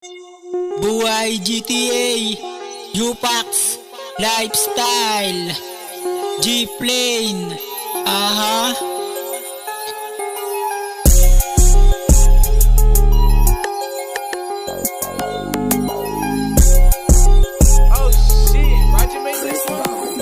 Buhay GTA, UPAX, Lifestyle, G-Plane, aha. Oh shit, Roger made this one.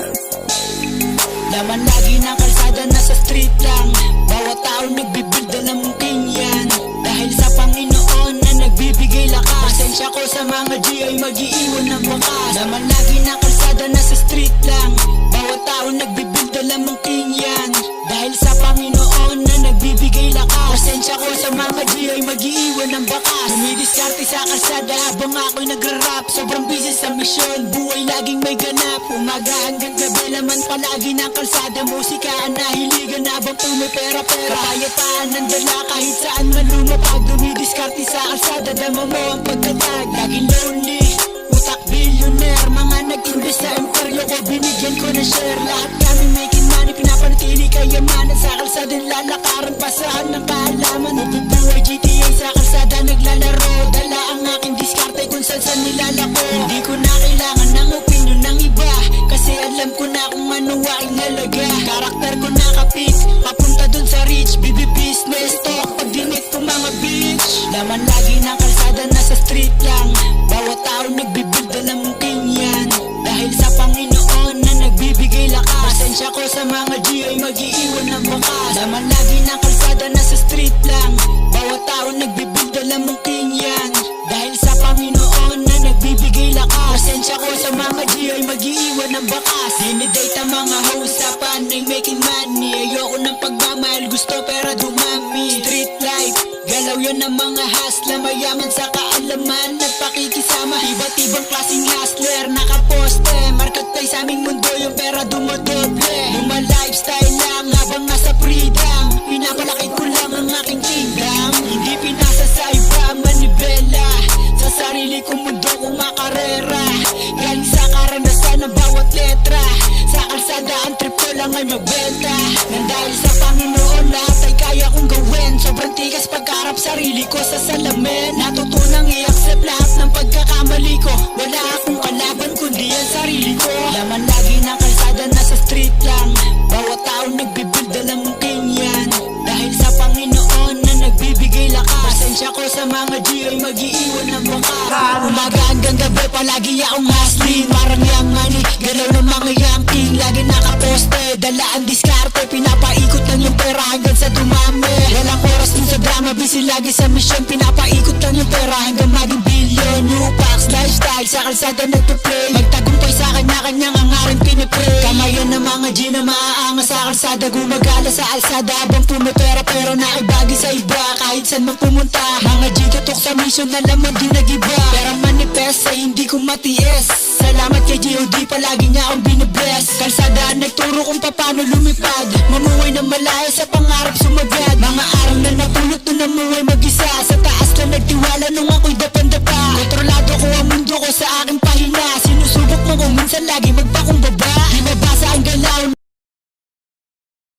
Laman lagi ng kalsada, nasa street lang. Bawat tao nagbibuild ng mungkin yan. Dahil sa Panginoon na nagbibigay lakas. Pasensya ko sa mga G ay mag-iiwan ng wakas. Laman lagi ng kalsada, nasa street lang. Bawat tao nagbibuild ng mungkin yan. Dahil sa Panginoon na nagbibigay lakas. Pasensya ko sa mga G ay mag-iiwan ng bakas. Dumidiskarte sa kalsada habang ako'y nagra-rap. Sobrang busy sa misyon, buhay laging may ganap. Umaga hanggang gabi, laman palagi ng kalsada. Musika ang nahiligan habang pumipera-pera. Kapayapaan ng dala kahit saan man lumapag. Dumidiskarte sa kalsada, dama mo ang pagkatag. Laging lonely, utak billionaire. Mga nag-invest sa imperyo ko, binigyan ko na share. Lahat kami making money, pinapanatili kayamanan. Sa kalsada lalakaran, pasahan ng kaalaman. Bubuhay GTA sa kalsada naglalaro. Dala ang aking diskarte kung saan nilalako. Hindi ko na kailangan ng opinion ng iba, kasi alam ko na kung ano aking halaga. Karakter ko nakapit, papunta dun sa rich. BB business talk, pag dinit ko mga bitch. Laman lagi ng kalsada, nasa street lang. Bawat tao nagbibuild ng mungkin yan. Dahil sa Panginoon na nagbibigay lakas. Pasensya ko sa mga G ay mag-iiwan ng wakas. Laman lagi ng kalsada, nasa street lang. Bawat tao nagbibuild ng mungkin yan. Dahil sa Panginoon na nagbibigay lakas. Pasensya ko sa mga G ay mag-iiwan ng bakas. Dinidate ang mga hausapan ay making money. Ayoko ng pagmamahal, gusto pera dumami. Street life, galaw yun ng mga hustler. Mayaman sa kaalaman at pakikisama. Iba't ibang klaseng hustler, nakaposte. Marketplace sa aming mundo, yung pera dumodoble. Luma lifestyle lang habang nasa freedom. Pinapalaki ko lang ang aking kingdom. Hindi pinasa sa iba, manibela. Sa sarili kong mundo kong makarera. Galing sa karanasan ng bawat letra. Sa kalsada ang trip ko lang ay magbenta. Nang dahil sa Panginoon lahat ay kaya kong gawin. Sobrang tigas pagkarap sarili ko sa salamin. Natutunang i-accept lahat ng pagkakamali ko. Wala akong kalaban kundi ang sarili ko. Laman lagi ng kalsada, nasa street lang. Bawat tao nagbibuild ng mungkin yan. Dahil sa Panginoon na nagbibigay lakas. Pasensya ko sa mga G ay mag-iiwan ng wakas. Umaga hanggang gabi palagi akong hustling. Parang young money, galaw ng mga young king. Lagi nakaposte, dala ang diskarte. Pinapaikot lang yung pera hanggang sa dumami. Walang oras dun sa drama, busy lagi sa mission. Pinapaikot lang yung pera hanggang maging billion. UPAX, lifestyle, sa kalsada nagpa-play. Magtagumpay sa kanya-kanyang hangarin pinipray. Kamayan ng mga G na maaangas sa kalsada. Gumagala sa alsada habang pumipera pero naibagi sa iba. Kahit saan man pumunta, mga G tutok sa mission na laman di nagiba. Pero manifest ay hindi ko matiis. Salamat kay G.O.D, palagi niya akong binibless. Kalsada nagturo kung paano lumipad. Mamuhay ng malaya sa pangarap sumagad. Mga araw na napulot nung namuhay mag-isa. Sa taas na nagtiwala nung ako'y dapanda pa. Kontrolado ko ang mundo ko sa aking pahina. Sinusubok mo kung minsan lagi